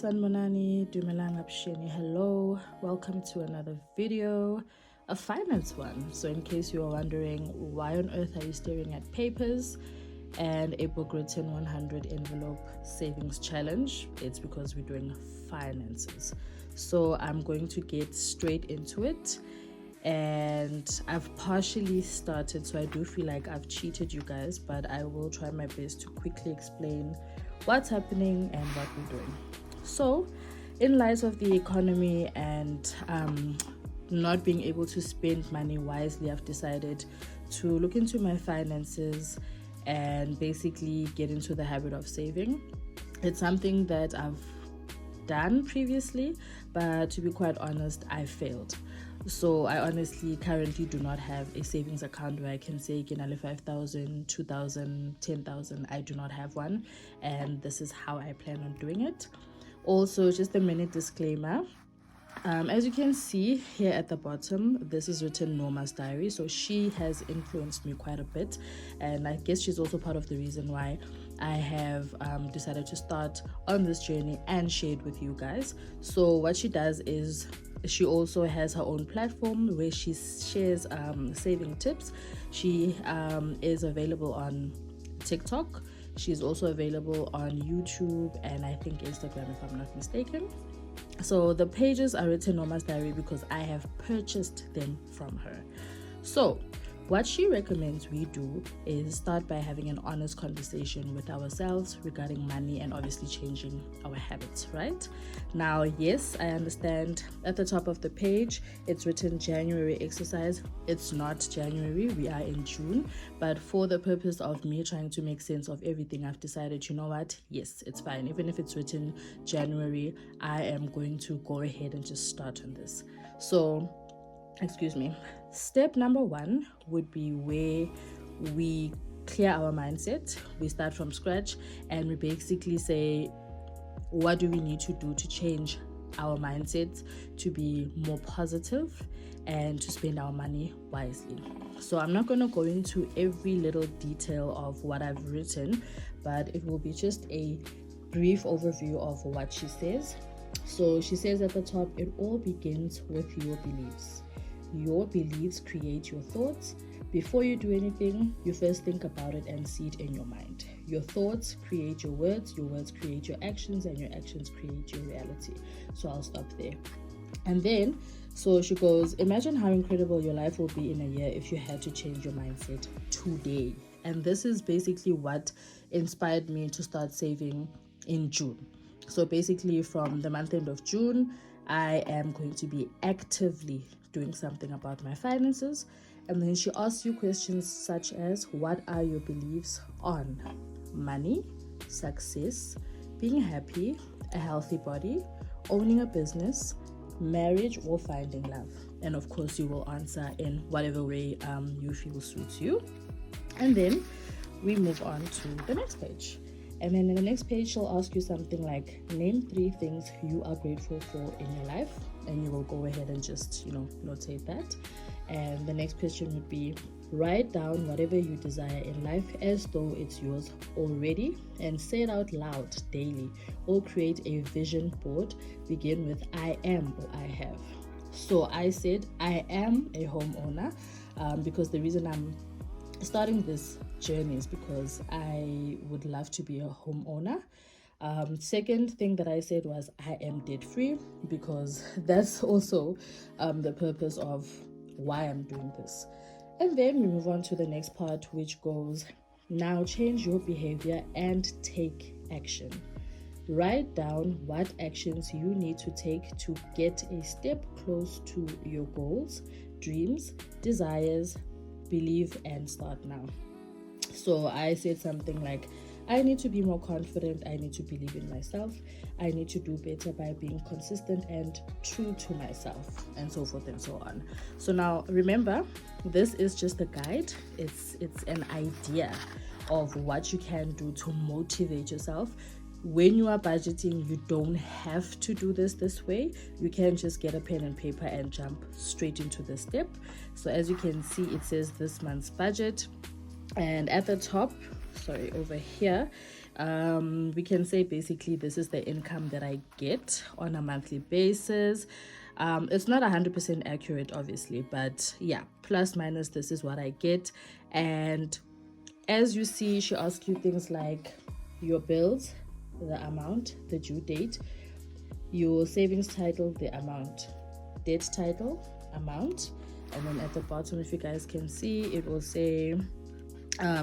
Sanmonani, Dumelang Apsheni. Hello, welcome to another video, a finance one. So in case you are wondering why on earth are you staring at papers and a book written 100 envelope savings challenge, it's because we're doing finances. So I'm going to get straight into it. And I've partially started, so I do feel like I've cheated you guys, but I will try my best to quickly explain what's happening and what we're doing. So in light of the economy and not being able to spend money wisely, I've decided to look into my finances and basically get into the habit of saving. It's something that I've done previously, but to be quite honest, I failed. So I honestly currently do not have a savings account where I can say Ginale 5,000, 2,000, 10,000. I do not have one, and this is how I plan on doing it. Also, just a minute disclaimer. As you can see here at the bottom, this is written Norma's diary. So she has influenced me quite a bit, and I guess she's also part of the reason why I have decided to start on this journey and share it with you guys. So what she does is she also has her own platform where she shares saving tips. She is available on TikTok. She's also available on YouTube and I think Instagram, if I'm not mistaken. So the pages are written Norma's diary because I have purchased them from her. So what she recommends we do is start by having an honest conversation with ourselves regarding money and obviously changing our habits, right? Now, yes, I understand at the top of the page, it's written January exercise. It's not January, we are in June. But for the purpose of me trying to make sense of everything, I've decided, you know what? Yes, it's fine. Even if it's written January, I am going to go ahead and just start on this. So, excuse me. Step number one would be where we clear our mindset. We start from scratch and we basically say, what do we need to do to change our mindset to be more positive and to spend our money wisely? So I'm not going to go into every little detail of what I've written, but it will be just a brief overview of what she says. So she says at the top, it all begins with your beliefs. Your beliefs create your thoughts. Before you do anything, you first think about it and see it in your mind. Your thoughts create your words create your actions, and your actions create your reality. So I'll stop there. And then, so she goes, imagine how incredible your life will be in a year if you had to change your mindset today. And this is basically what inspired me to start saving in June. So basically from the month end of June, I am going to be actively doing something about my finances. And then she asks you questions such as, what are your beliefs on money, success, being happy, a healthy body, owning a business, marriage, or finding love? And of course you will answer in whatever way you feel suits you. And then we move on to the next page. And then in the next page, she'll ask you something like, name 3 things you are grateful for in your life. And you will go ahead and just, notate that. And the next question would be, write down whatever you desire in life as though it's yours already and say it out loud daily, or create a vision board. Begin with I am or I have. So I said I am a homeowner because the reason I'm starting this journey is because I would love to be a homeowner. Second thing that I said was I am debt free, because that's also the purpose of why I'm doing this. And then we move on to the next part, which goes, now change your behavior and take action. Write down what actions you need to take to get a step close to your goals, dreams, desires. Believe and start now. So I said something like, I need to be more confident. I need to believe in myself. I need to do better by being consistent and true to myself, and so forth and so on. So now remember, this is just a guide. It's an idea of what you can do to motivate yourself. When you are budgeting, you don't have to do this way. You can just get a pen and paper and jump straight into the step. So as you can see, it says this month's budget. And at the top, sorry, over here, we can say basically this is the income that I get on a monthly basis. It's not 100% accurate, obviously, but yeah, plus minus, this is what I get. And as you see, she asks you things like your bills, the amount, the due date, your savings title, the amount, debt title, amount, and then at the bottom, if you guys can see, it will say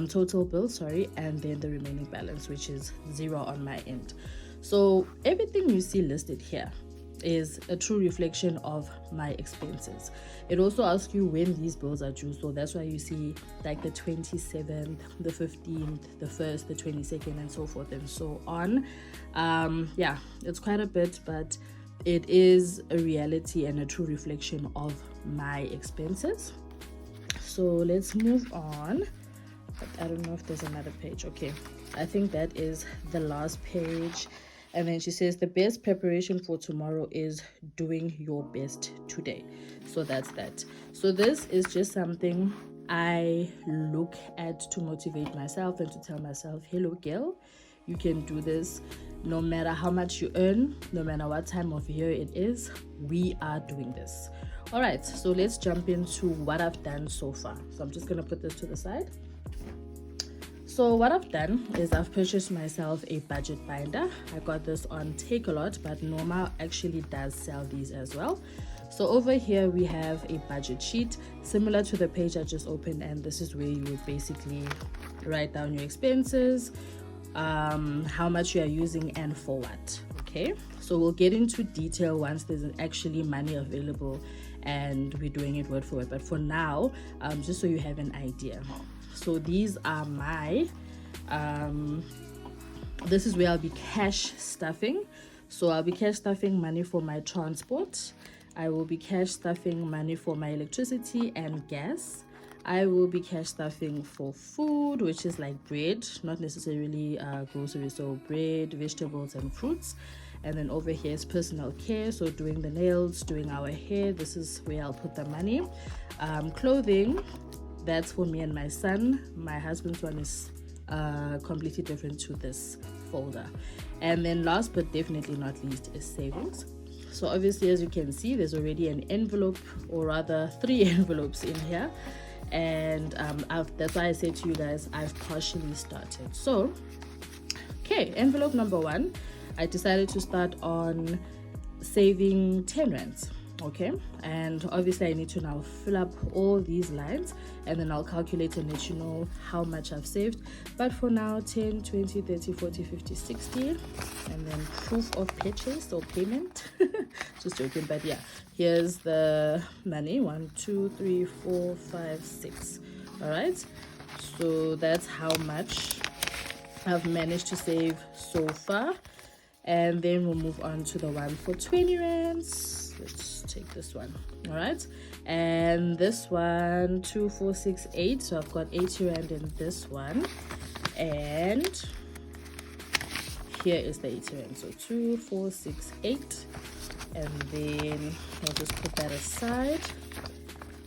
total bill, sorry, and then the remaining balance, which is 0 on my end. So everything you see listed here is a true reflection of my expenses. It also asks you when these bills are due, so that's why you see like the 27th, the 15th, the 1st, the 22nd, and so forth and so on. Yeah, it's quite a bit, but it is a reality and a true reflection of my expenses. So let's move on. But I don't know if there's another page. Okay, I think that is the last page. And then she says the best preparation for tomorrow is doing your best today. So that's that. So this is just something I look at to motivate myself and to tell myself, hello girl, you can do this. No matter how much you earn, no matter what time of year it is, we are doing this. All right, so let's jump into what I've done so far. So I'm just going to put this to the side. So what I've done is I've purchased myself a budget binder. I got this on Takealot, but Norma actually does sell these as well. So over here we have a budget sheet similar to the page I just opened, and this is where you would basically write down your expenses, how much you are using and for what. Okay, so we'll get into detail once there's actually money available and we're doing it word for word, but for now, just so you have an idea. So these are my this is where I'll be cash stuffing. So I'll be cash stuffing money for my transport. I will be cash stuffing money for my electricity and gas. I will be cash stuffing for food, which is like bread, not necessarily groceries, so bread, vegetables and fruits. And then over here is personal care, so doing the nails, doing our hair, this is where I'll put the money. Clothing, that's for me and my son. My husband's one is completely different to this folder. And then last but definitely not least is savings. So obviously, as you can see, there's already an envelope, or rather 3 envelopes in here. And that's why I say to you guys, I've partially started. So okay, envelope number 1, I decided to start on saving 10 rands. Okay, and obviously I need to now fill up all these lines, and then I'll calculate and let you know how much I've saved. But for now, 10, 20, 30, 40, 50, 60, and then proof of purchase or payment. Just joking, but yeah, here's the money. 1, 2, 3, 4, 5, 6. All right, so that's how much I've managed to save so far. And then we'll move on to the one for 20 rands. Let's take this one. All right, and this one, 2, 4, 6, 8. So I've got 80 rand in this one, and here is the 80 rand. So 2, 4, 6, 8, and then I'll just put that aside.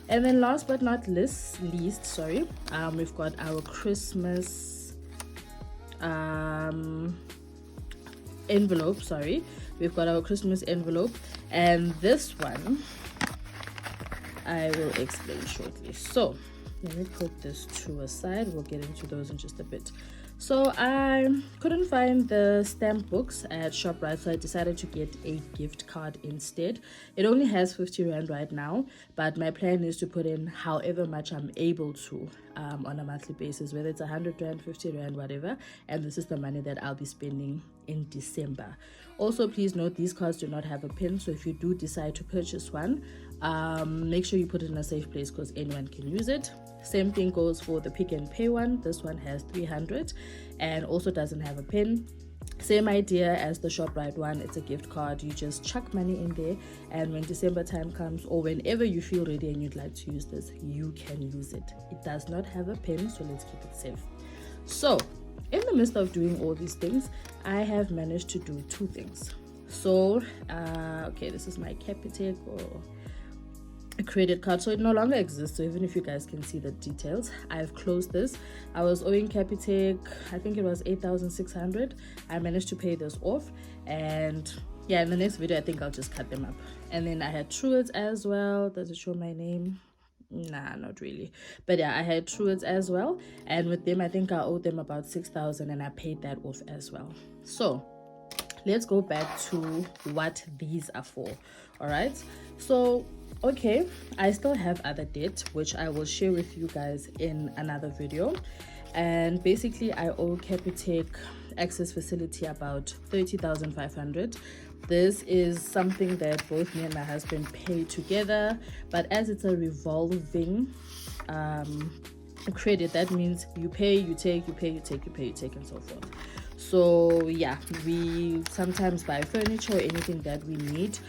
And then last but not least, we've got our Christmas envelope. We've got our Christmas envelope, and this one I will explain shortly. So let me put this to a side. We'll get into those in just a bit. So I couldn't find the stamp books at ShopRite, so I decided to get a gift card instead. It only has 50 rand right now, but my plan is to put in however much I'm able to on a monthly basis, whether it's 100 rand, 50 rand, whatever. And this is the money that I'll be spending in December. Also, please note these cards do not have a pin, so if you do decide to purchase one, make sure you put it in a safe place because anyone can use it. Same thing goes for the Pick and Pay one. This one has 300 and also doesn't have a pin. Same idea as the ShopRite one. It's a gift card. You just chuck money in there, and when December time comes or whenever you feel ready and you'd like to use this, you can use it. It does not have a pin, so let's keep it safe. So in the midst of doing all these things, I have managed to do 2 things. So okay, this is my Capitec or credit card, so it no longer exists. So even if you guys can see the details, I've closed this. I was owing Capitec, I think it was 8,600. I managed to pay this off, and yeah, in the next video I think I'll just cut them up. And then I had Truids as well. Does it show my name? Nah, not really. But yeah, I had Truids as well, and with them I think I owed them about 6,000, and I paid that off as well. So let's go back to what these are for. All right, so okay, I still have other debt which I will share with you guys in another video. And basically I owe Capitec access facility about 30,500. This is something that both me and my husband pay together, but as it's a revolving credit, that means you pay, you take, you pay, you take, you pay, you take, and so forth. So yeah, we sometimes buy furniture or anything that we need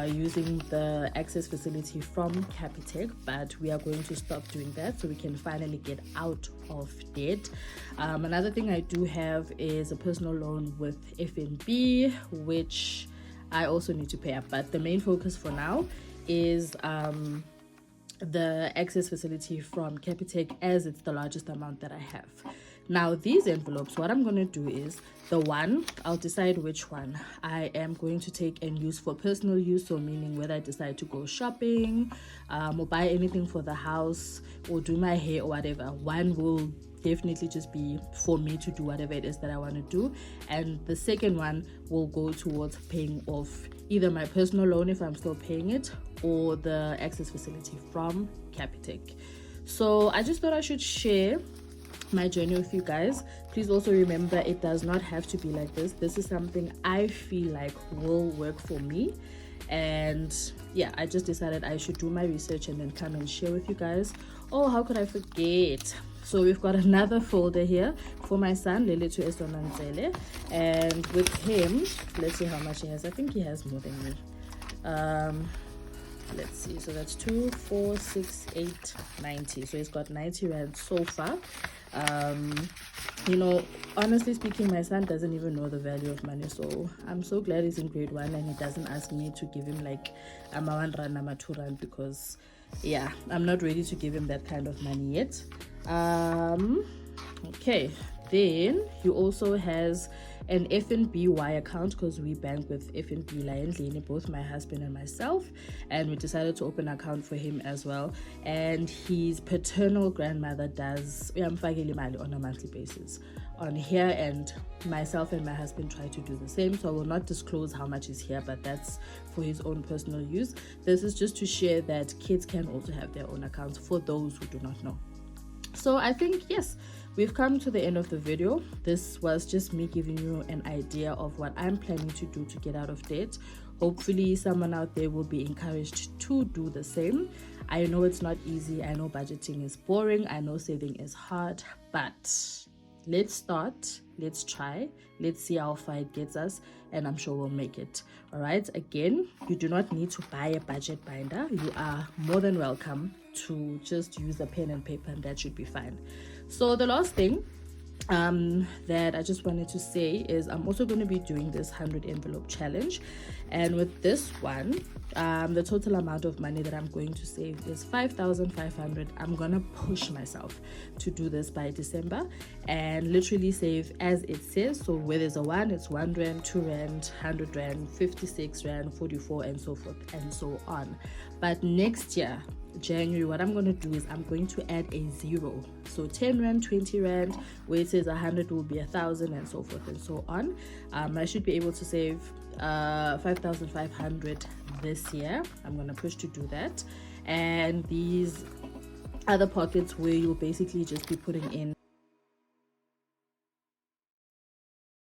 using the access facility from Capitec, but we are going to stop doing that so we can finally get out of debt. Another thing I do have is a personal loan with FNB, which I also need to pay up, but the main focus for now is the access facility from Capitec, as it's the largest amount that I have. Now these envelopes, what I'm going to do is I'll decide which one I am going to take and use for personal use, so meaning whether I decide to go shopping or buy anything for the house or do my hair or whatever. One will definitely just be for me to do whatever it is that I want to do, and the second one will go towards paying off either my personal loan if I'm still paying it, or the access facility from Capitec. So I just thought I should share my journey with you guys. Please also remember, it does not have to be like this. This is something I feel like will work for me, and yeah, I just decided I should do my research and then come and share with you guys. Oh, how could I forget? So we've got another folder here for my son, Leletu Esonanzele, and with him, let's see how much he has. I think he has more than me. Let's see, so that's 2, 4, 6, 8, 90. So he's got 90 rand so far. You know, honestly speaking, my son doesn't even know the value of money, so I'm so glad he's in grade 1 and he doesn't ask me to give him like a 1 rand, a 2 rand, because yeah, I'm not ready to give him that kind of money yet. Okay, then he also has an FNB Y account, because we bank with FNB Lion, both my husband and myself, and we decided to open an account for him as well. And his paternal grandmother does uyamfakela on a monthly basis on here, and myself and my husband try to do the same. So I will not disclose how much is here, but that's for his own personal use. This is just to share that kids can also have their own accounts for those who do not know. So I think, yes, we've come to the end of the video. This was just me giving you an idea of what I'm planning to do to get out of debt. Hopefully someone out there will be encouraged to do the same. I know it's not easy. I know budgeting is boring. I know saving is hard, but let's start, let's try, let's see how far it gets us, and I'm sure we'll make it. All right, again, you do not need to buy a budget binder. You are more than welcome to just use a pen and paper, and that should be fine. So the last thing that I just wanted to say is I'm also going to be doing this 100 envelope challenge, and with this one, the total amount of money that I'm going to save is 5,500. I'm gonna push myself to do this by December and literally save as it says. So where there's a 1, it's 1 rand, 2 rand, 100 rand, 56 rand, 44, and so forth and so on. But next year, January, what I'm going to do is I'm going to add a 0. So 10 rand, 20 rand, where it says 100 will be 1,000, and so forth and so on. I should be able to save 5,500 this year. I'm going to push to do that. And these other pockets where you'll basically just be putting in